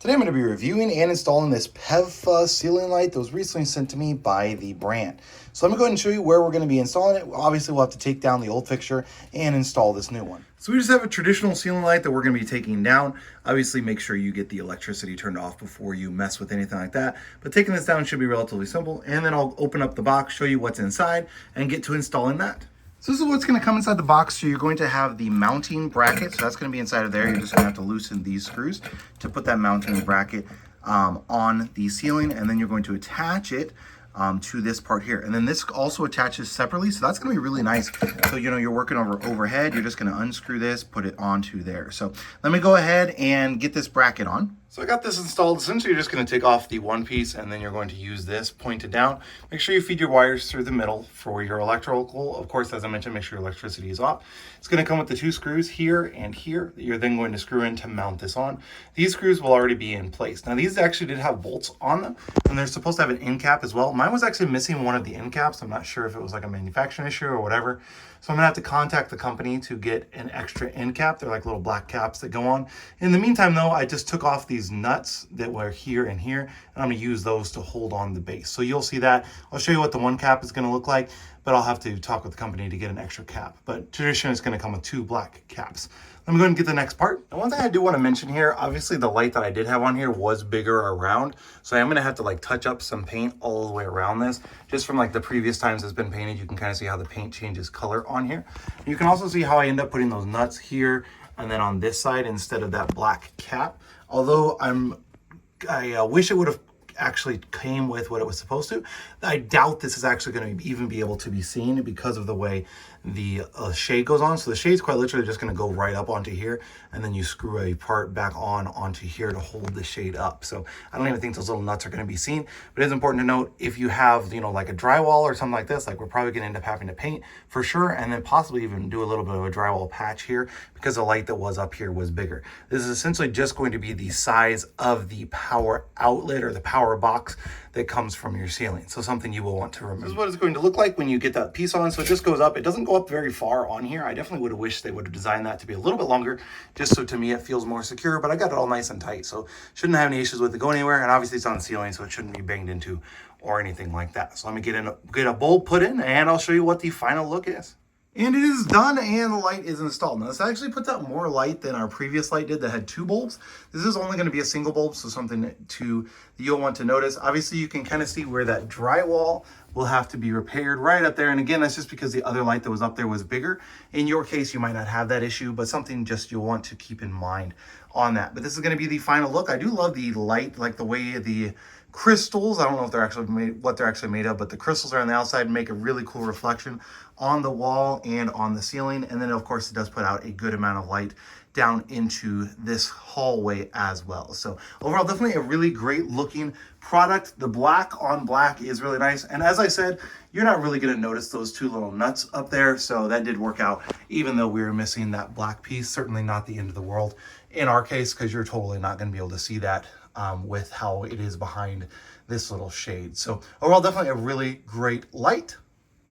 Today I'm going to be reviewing and installing this Pevfah ceiling light that was recently sent to me by the brand. So let me go ahead and show you where we're going to be installing it. Obviously we'll have to take down the old fixture and install this new one. So we just have a traditional ceiling light that we're going to be taking down. Obviously make sure you get the electricity turned off before you mess with anything like that. But taking this down should be relatively simple. And then I'll open up the box, show you what's inside, and get to installing that. So this is what's going to come inside the box. So you're going to have the mounting bracket. So that's going to be inside of there. You're just going to have to loosen these screws to put that mounting bracket on the ceiling. And then you're going to attach it to this part here. And then this also attaches separately. So that's going to be really nice. So, you know, you're working overhead. You're just going to unscrew this, put it onto there. So let me go ahead and get this bracket on. So I got this installed. Essentially, you're just going to take off the one piece and then you're going to use this pointed down. Make sure you feed your wires through the middle for your electrical. Of course, as I mentioned, make sure your electricity is off. It's going to come with the two screws here and here that you're then going to screw in to mount this on. These screws will already be in place. Now, these actually did have bolts on them and they're supposed to have an end cap as well. Mine was actually missing one of the end caps. I'm not sure if it was like a manufacturing issue or whatever. So I'm gonna have to contact the company to get an extra end cap. They're like little black caps that go on. In the meantime though, I just took off these nuts that were here and here, and I'm gonna use those to hold on the base. So you'll see that. I'll show you what the one cap is gonna look like, but I'll have to talk with the company to get an extra cap. But traditionally it's gonna come with two black caps. Let me go ahead and get the next part. And one thing I do want to mention here, obviously the light that I did have on here was bigger around. So I'm going to have to like touch up some paint all the way around this. Just from like the previous times it's been painted, you can kind of see how the paint changes color on here. You can also see how I end up putting those nuts here and then on this side instead of that black cap. Although I wish it would have actually came with what it was supposed to. I doubt this is actually going to even be able to be seen because of the way the shade goes on. So the shade's quite literally just going to go right up onto here, and then you screw a part back on onto here to hold the shade up. So I don't even think those little nuts are going to be seen, but it is important to note if you have, you know, like a drywall or something like this, like we're probably going to end up having to paint for sure, and then possibly even do a little bit of a drywall patch here because the light that was up here was bigger. This is essentially just going to be the size of the power outlet or the power box that comes from your ceiling. So something you will want to remember. This is what it's going to look like when you get that piece on. So it just goes up. It doesn't go up very far on here. I definitely would have wished they would have designed that to be a little bit longer, just so to me it feels more secure, but I got it all nice and tight. So shouldn't have any issues with it going anywhere. And obviously it's on the ceiling, so it shouldn't be banged into or anything like that. So let me get a bulb put in and I'll show you what the final look is. And it is done and the light is installed. Now this actually puts out more light than our previous light did that had two bulbs. This is only going to be a single bulb, so something that you'll want to notice. Obviously you can kind of see where that drywall will have to be repaired right up there. And again, that's just because the other light that was up there was bigger. In your case, you might not have that issue, but something just you'll want to keep in mind on that. But this is going to be the final look. I do love the light, like the way the crystals, I don't know if they're actually what they're actually made of, but the crystals are on the outside and make a really cool reflection on the wall and on the ceiling. And then of course it does put out a good amount of light down into this hallway as well. So overall, definitely a really great looking product. The black on black is really nice. And as I said, you're not really gonna notice those two little nuts up there. So that did work out, even though we were missing that black piece. Certainly not the end of the world in our case, because you're totally not gonna be able to see that with how it is behind this little shade. So overall, definitely a really great light.